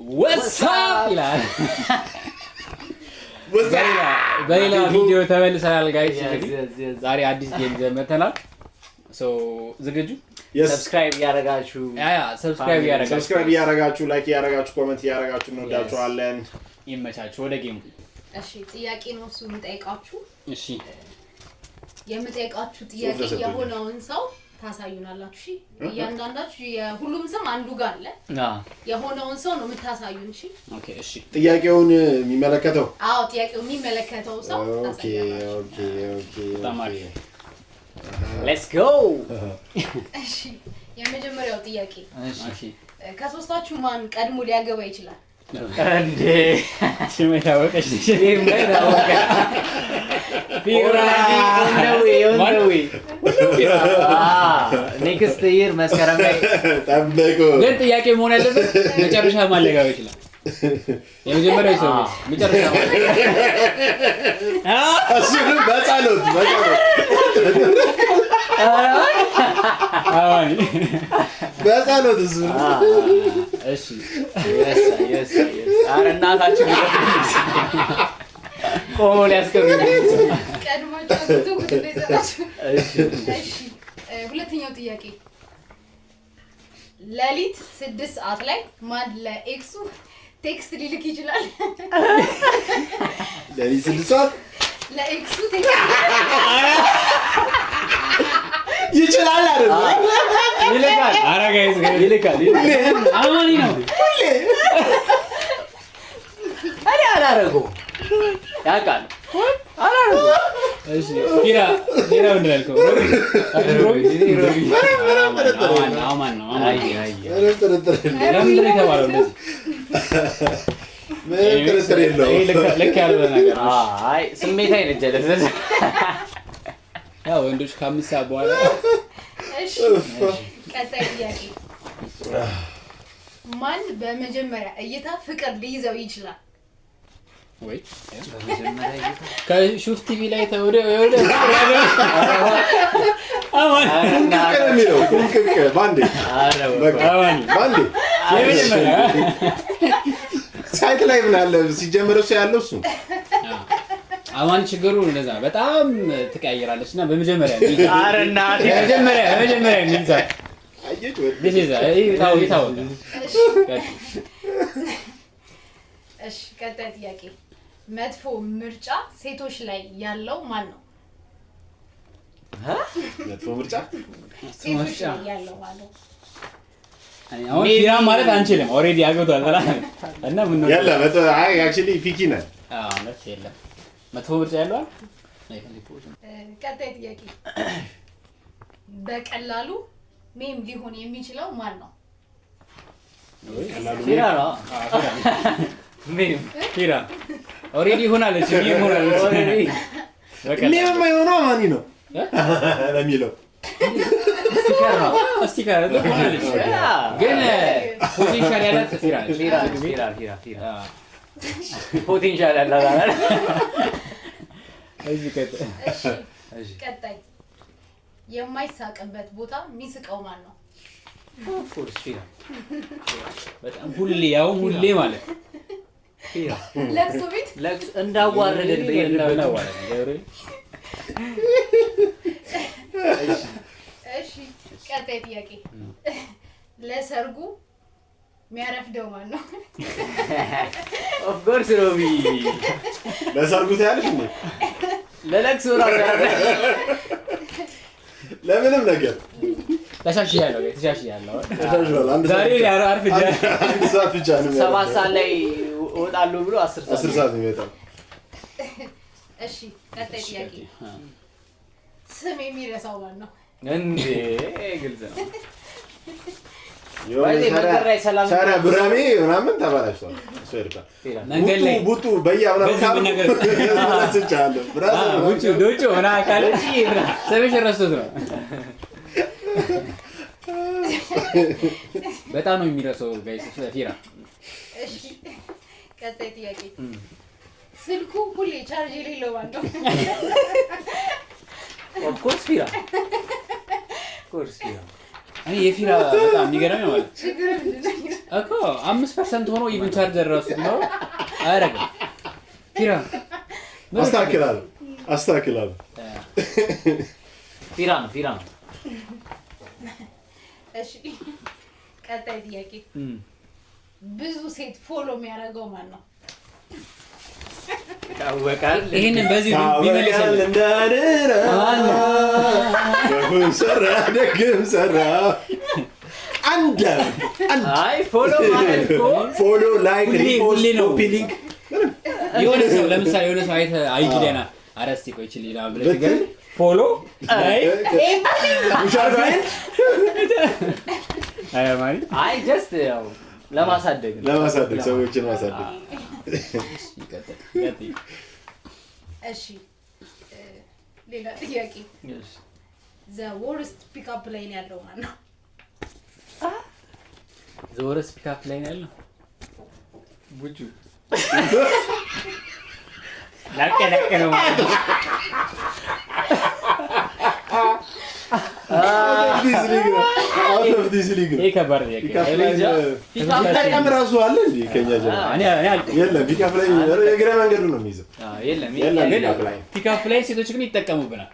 ወሳፕ ይላል። በሌላ ቪዲዮ ተመልሰናል ጋይስ። እንግዲህ ዛሬ አዲስ ጌም ዘመተናል። ሶ ዝግጁ? ሰብስክራይብ ያረጋችሁ ላይክ ያረጋችሁ ኮሜንት ያረጋችሁ እንወዳችኋለን። ይመቻችሁ። ወደ ጌሙ። እሺ ጥያቄ ነው እሱ የምጠይቃችሁ። እሺ የምጠይቃችሁ ጥያቄ የሆነውን ሰው ታሳዩናላችሁ። እሺ እያንዳንዳችሁ የሁሉም ስም አንዱ ጋር አለ። የሆነውን ሰው ነው የምታሳዩን። እሺ ኦኬ። እሺ ጥያቄውን የሚመለከተው ጥያቄው የሚመለከተው ሰው ታሳዩናላችሁ። ኦኬ ተማሪ ሌትስ ጎ። እሺ የመጀመሪያው ጥያቄ እሺ ከሶስታችሁ ማን ቀድሞ ሊያገባ ይችላል? እንዴ ስሜታ ወቀሽ ኔክስት ይር መስከረም ላይ ጠብቁ። ግን ጥያቄ መሆን ያለበት መጨረሻ ማን ሊያገባ ይችላል? የመጀመሪያው ሰው መጨረሻ እሱንም በጸሎት በጸሎት እሱ እሺ yes አረ እናታችን ቆሞ ሊያስቀምጥ ቀድማችሁ እሺ ሁለተኛው ጥያቄ ሌሊት 6 ሰዓት ላይ ማን ለኤክሱ ቴክስት ሊልክ ይችላል? ሌሊት 6 ሰዓት ለኤክሱ ቴክስት ይችላል አይደል? ይልካል። ኧረ ጋይስ ይልካል። አማኒ ነው። አሬ አላረገው ያውቃል አላረገው። እሺ ፊራ ምን ያልከው? ሮቢ አማን ነው። ለምን የተባለው እንደዚህ? ጥርጥር የለውም። ልክ ያለው ነገር አይ ስሜታዊ ነች አይደል? ያው ወንዶች ከአምስት ሰዓት በኋላ እሺ ቀጣይ ጥያቄ ማን በመጀመሪያ እይታ ፍቅር ሊይዘው ይችላል? ወይ በመጀመሪያ እይታ ከሹፍ ቲቪ ላይ ተወደ አማን ከሚለው ባንዴ ባንዴ የመጀመሪያ ሳይት ላይ ምን አለ ሲጀመረው ያለው እሱ አማን ችግሩ እንደዛ በጣም ትቀያየራለች እና በመጀመሪያ ኧረ እናቴ በመጀመሪያ እንይዛ አየች ይታው እሺ ቀጣይ ጥያቄ መጥፎ ምርጫ ሴቶች ላይ ያለው ማን ነው? መጥፎ ምርጫ ሴቶች ላይ ያለው ማለት አሁን ፊራ ማለት አንችልም ኦሬዲ አግብቷል እና ምን ነው ያለ አይ አክቹሊ ፒኪ ነህ ማለት የለም መጥፎ ምርጫ ያለው ቀጣይ ጥያቄ በቀላሉ ሜም ሊሆን የሚችለው ማን ነው? ፊራ ነው። ፊራ ኦሬዲ ሆናለች ኦሬዲ ሜም የማይሆነው ማን ነው ለሚለው ስቲከር ነው ግን ፖቴንሻል ያላት ፊራ ፖቴንሻል ያላት ቀጣይ የማይሳቅበት ቦታ የሚስቀው ማን ነው? ፎርስ ፊራ በጣም ሁሌ ማለት ፊራ ለቅሶ ቤት ለቅሶ እንዳዋረደን እሺ ቀጣይ ጥያቄ ለሰርጉ የሚያረፍደው ማን ነው? ኦፍ ኮርስ ሮቢ ለሰርጉ ታያለሽ እንዴ? ለለቅሶ ራሱ ለምንም ነገር ተሻሽያለሁ። ዛሬ አንድ ሰዓት ብቻ ነው 7 ሰዓት ላይ እወጣለሁ ብሎ 10 ሰዓት ነው የሚወጣው። እሺ ቀጣይ ጥያቄ ስም የሚረሳው ማን ነው? እንዴ ግልጽ ነው። ሳራ ብራሜ ምናምን ተባላሽቷል። እሱ ይልካል መንገድ ላይ ቡጡ በያምናም ነገር ተሰጫለሁ ብራስ ዶጮ እና ካለ ሰበሽ ረስቶት ነው። በጣም ነው የሚረሳው ጋይስ ፊራ። እሺ ቀጣይ ጥያቄ ስልኩ ሁሌ ቻርጅ የሌለው ማን ነው? ኦፍ ኮርስ ፊራ እኔ የፊራ በጣም የሚገርመኝ ማለት እኮ 5% ሆኖ ኢቭን ቻርጀር ራሱ ነው አያረግም። ፊራ አስተካክላለሁ። ፊራ ነው። እሺ ቀጣይ ጥያቄ ብዙ ሴት ፎሎ የሚያደርገው ማን ነው? ታወቃል። ይሄንን በዚህ ቢመልሰል ደግም ሰራ አይ ፎሎ ማለት እኮ ፎሎ ላይክ ሪፖስት ኮፒ ሊንክ የሆነ ሰው ለምሳሌ የሆነ ሰው አይተ አይጂ ለና አረስቲ ቆይ ይችላል ይላል ብለህ ግን ፎሎ ላይክ አይ ጀስት ያው ለማሳደግ ሰዎችን ማሳደግ። እሺ ሌላ ጥያቄ the worst pickup line ያለው ማን ነው? the worst pickup line ያለው ቡጁ ለከ ነው this league ከበር ፒካፕ ራሱ አለ እንዴ ከኛ ጀምሮ የለም። ፒካፕ ላይ የግራ መንገዱ ነው የሚይዘው። የለም ላይ ፒካፕ ላይ ሴቶች ግን ይጠቀሙብናል።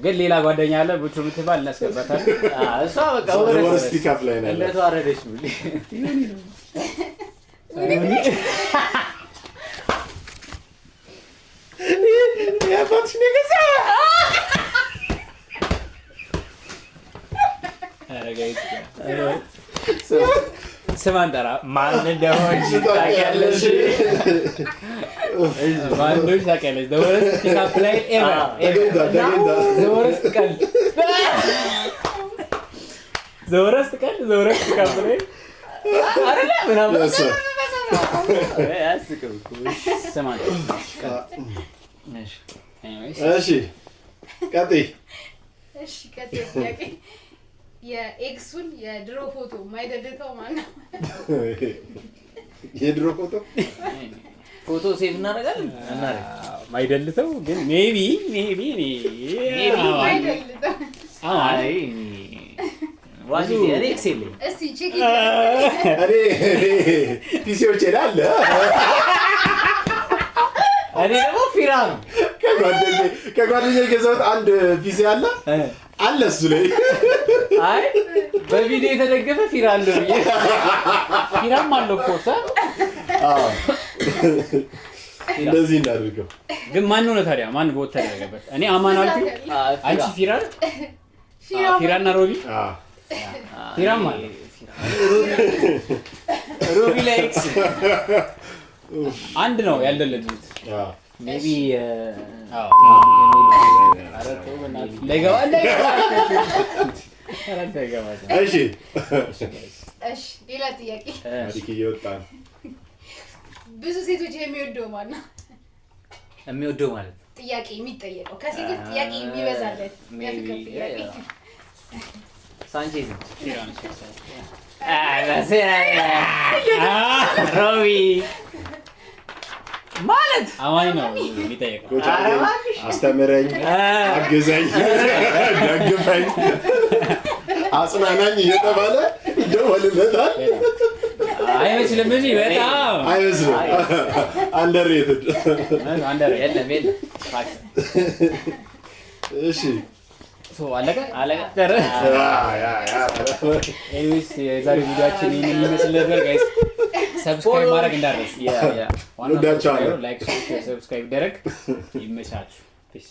ግን ሌላ ጓደኛ አለ ቡቹ ምትባል እናስገባታለን። እሷ በቃ ወረስ ፒካፕ ላይ ነው እንደቷ አረደች ነው ያፋትሽ ነገሳ አረጋይት ስማንጠራ ማን እንደሆነች ታውቂያለሽ? ማንዶች ታውቂያለሽ? the worst pickup line ever the worst ቀልድ the worst pickup line አይደለ ምናምን ያስቅም እኮ ስማንጠራ እሺ ቀጥይ ጥያቄ የኤክሱን የድሮ ፎቶ ማይደልተው ማን ነው? የድሮ ፎቶ ሴቭ እናደርጋለን ማይደልተው ግን ሜቢ ማይደልተው አይ ዋዚ ኤክስ የለኝ እስቲ ቼክ እኔ ፒሲዎች ይላል እኔ ደግሞ ፊራ ነው ከጓደኛዬ ገዛሁት አንድ ፒሲ አለ እሱ ላይ አይ በቪዲዮ የተደገፈ ፊራ አለው ብዬ ፊራም አለው እኮ እንደዚህ እናድርገው። ግን ማን ነው ታዲያ ማን ቦት ተደረገበት? እኔ አማን አልኩኝ አንቺ ፊራና ሮቢ ፊራም አለው ሮቢ ላይ ኤክስ አንድ ነው ያለለቱት ሜቢ እሺ ሌላ ጥያቄ አዲክ እየወጣን ብዙ ሴቶች የሚወደው ማን ነው? የሚወደው ማለት ጥያቄ የሚጠየቀው ከሴቶች ጥያቄ የሚበዛለት የፍቅር ጥያቄ ሳንቼዝ ሮቢ ማለት አማኝ ነው የሚጠየቀው። አስተምረኝ፣ አግዘኝ፣ ደግፈኝ፣ አጽናናኝ እየተባለ ይደወልለታል። አይመስልም እንጂ በጣም አይመስልም። አንደርሬትድ የለም እሺ አለቀ ኤኒዌይስ የዛሬ ቪዲዮአችን ይሄን ይመስል ነበር ጋይስ። ሰብስክራይብ ማድረግ እንዳትረሱ። ወዳችኋለሁ። ላይክ፣ ሰብስክራይብ ደረግ ይመቻችሁ። ፒስ